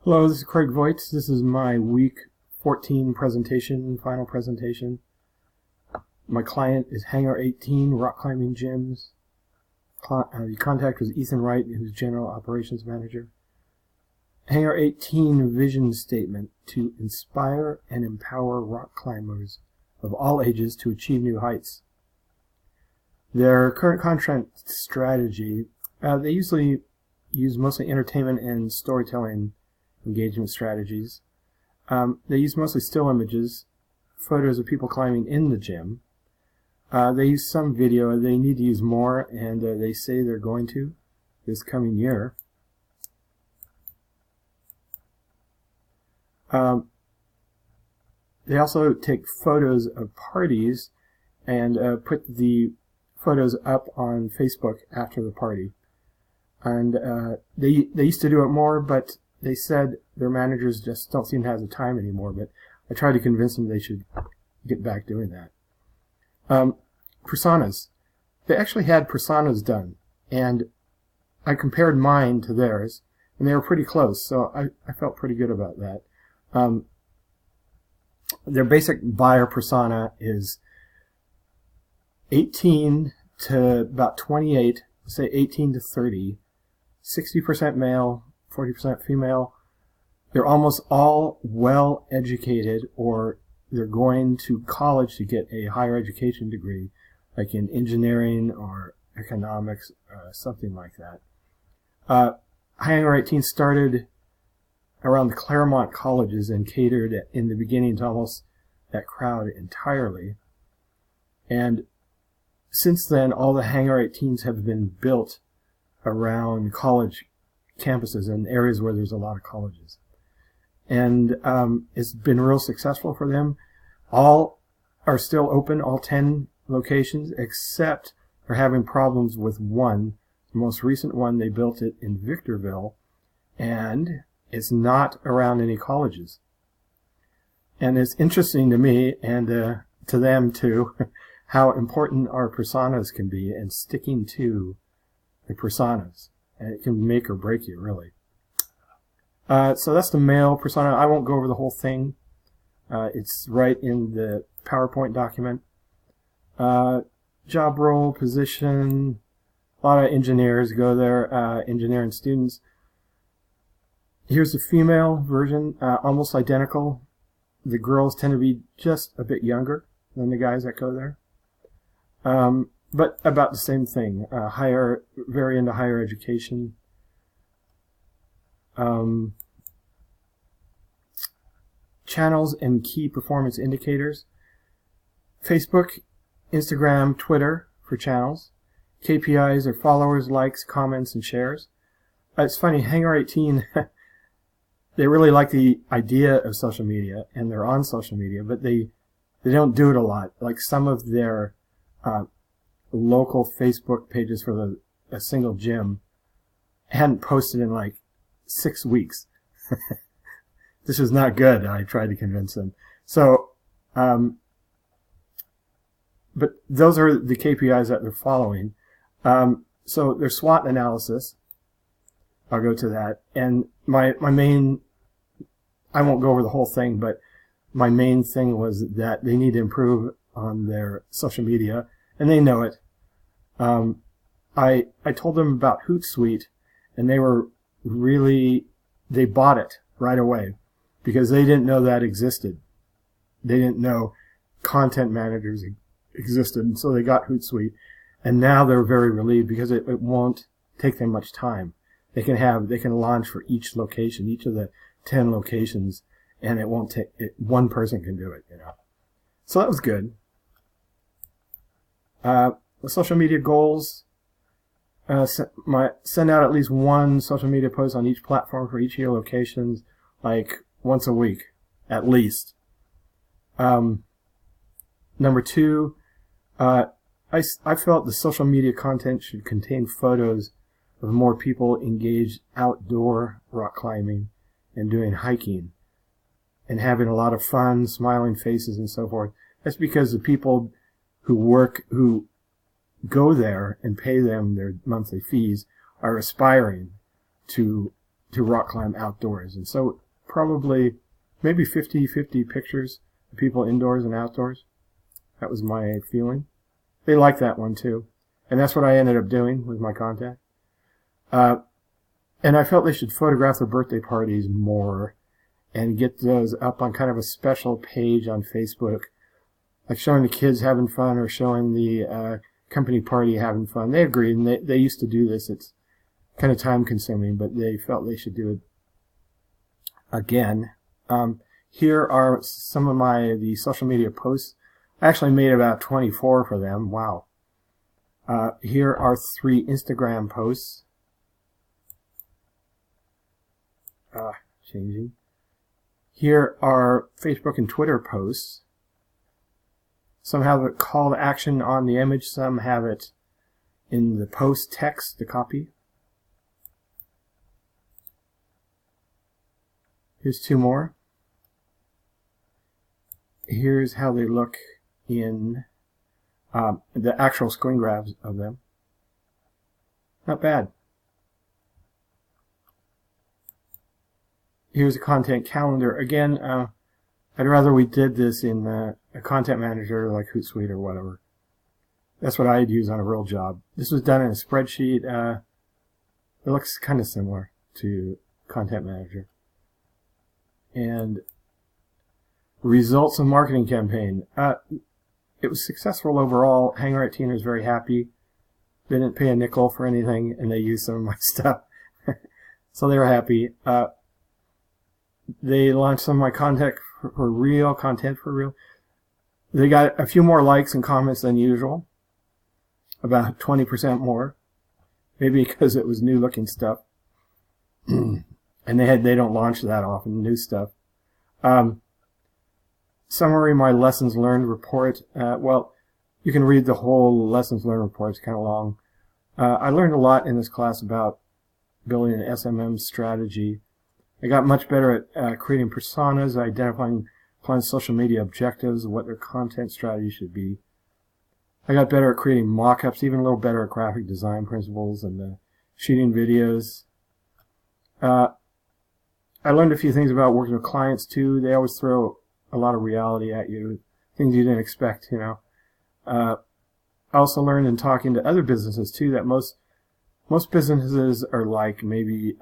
Hello, this is Craig Voigt. This is my week 14 presentation, final presentation. My client is Hangar 18 Rock Climbing Gyms. The contact was Ethan Wright, who's General Operations Manager. Hangar 18 vision statement: to inspire and empower rock climbers of all ages to achieve new heights. Their current content strategy, they usually use mostly entertainment and storytelling engagement strategies. They use mostly still images, photos of people climbing in the gym. They use some video. They need to use more, and they say they're going to this coming year. They also take photos of parties and put the photos up on Facebook after the party. And they used to do it more, but they said their managers just don't seem to have the time anymore. But I tried to convince them they should get back doing that. Personas. They actually had personas done, and I compared mine to theirs, and they were pretty close, so I felt pretty good about that. Their basic buyer persona is 18 to about 28, say 18 to 30, 60% male, 40% female. They're almost all well educated, or they're going to college to get a higher education degree, like in engineering or economics, something like that. Hangar 18 started around the Claremont colleges and catered in the beginning to almost that crowd entirely. And since then, all the Hangar 18s have been built around college campuses and areas where there's a lot of colleges. And it's been real successful for them. All are still open, all 10 locations, except they're having problems with one. The most recent one, they built it in Victorville, and it's not around any colleges. And it's interesting to me, and to them too, how important our personas can be, and sticking to the personas. And it can make or break you, really. So that's the male persona. I won't go over the whole thing. It's right in the PowerPoint document. Job role, position. A lot of engineers go there, engineering students. Here's the female version, almost identical. The girls tend to be just a bit younger than the guys that go there. But about the same thing, very into higher education. Channels and key performance indicators. Facebook, Instagram, Twitter for channels. KPIs are followers, likes, comments, and shares. It's funny, Hangar 18, they really like the idea of social media, and they're on social media, but they don't do it a lot. Like some of their local Facebook pages for a single gym hadn't posted in like 6 weeks. This is not good. I tried to convince them. So, but those are the KPIs that they're following. So their SWOT analysis, I'll go to that. And my main, I won't go over the whole thing, but my main thing was that they need to improve on their social media, and they know it. I told them about Hootsuite, and they bought it right away because they didn't know that existed. They didn't know content managers existed, and so they got Hootsuite, and now they're very relieved because it won't take them much time. They can launch for each location, each of the 10 locations, and it won't take one person can do it, you know. So that was good. The social media goals. Send out at least one social media post on each platform for each of your locations, like once a week, at least. Number 2, I felt the social media content should contain photos of more people engaged outdoor rock climbing and doing hiking and having a lot of fun, smiling faces and so forth. That's because the people who go there and pay them their monthly fees are aspiring to to rock climb outdoors. And so probably maybe 50-50 pictures of people indoors and outdoors. That was my feeling. They liked that one too. And that's what I ended up doing with my contact. And I felt they should photograph their birthday parties more and get those up on kind of a special page on Facebook, like showing the kids having fun or showing the company party having fun. They agreed, and they used to do this. It's kind of time consuming, but they felt they should do it again. Here are some of the social media posts. I actually made about 24 for them. Wow. Here are 3 Instagram posts. Changing. Here are Facebook and Twitter posts. Some have a call to action on the image. Some have it in the post text, the copy. Here's 2 more. Here's how they look in the actual screen grabs of them. Not bad. Here's a content calendar. Again, I'd rather we did this in a content manager like Hootsuite or whatever. That's what I'd use on a real job. This was done in a spreadsheet. It looks kind of similar to Content Manager. And results of marketing campaign. It was successful overall. Hangar 18 was very happy. They didn't pay a nickel for anything, and they used some of my stuff. So they were happy. They launched some of my content for real. They got a few more likes and comments than usual. About 20% more. Maybe because it was new looking stuff. And they don't launch that often, new stuff. Summary, my lessons learned report. Well, you can read the whole lessons learned report. It's kind of long. I learned a lot in this class about building an SMM strategy. I got much better at creating personas, identifying clients' social media objectives, what their content strategy should be. I got better at creating mock-ups, even a little better at graphic design principles and shooting videos. I learned a few things about working with clients too. They always throw a lot of reality at you, things you didn't expect, you know. I also learned in talking to other businesses too that most businesses are like maybe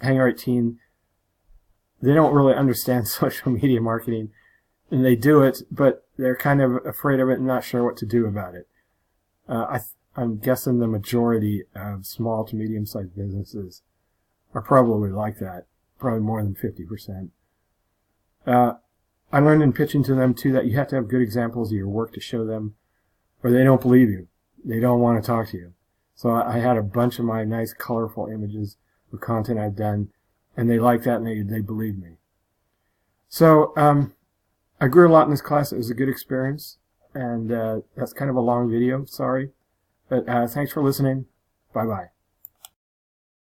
Hangar 18. They don't really understand social media marketing, and they do it, but they're kind of afraid of it and not sure what to do about it. I'm guessing the majority of small to medium-sized businesses are probably like that, probably more than 50%. I learned in pitching to them, too, that you have to have good examples of your work to show them, or they don't believe you. They don't want to talk to you. So I had a bunch of my nice, colorful images of content I've done, and they liked that, and they believed me. So I grew a lot in this class. It was a good experience, and that's kind of a long video, sorry. But thanks for listening. Bye-bye.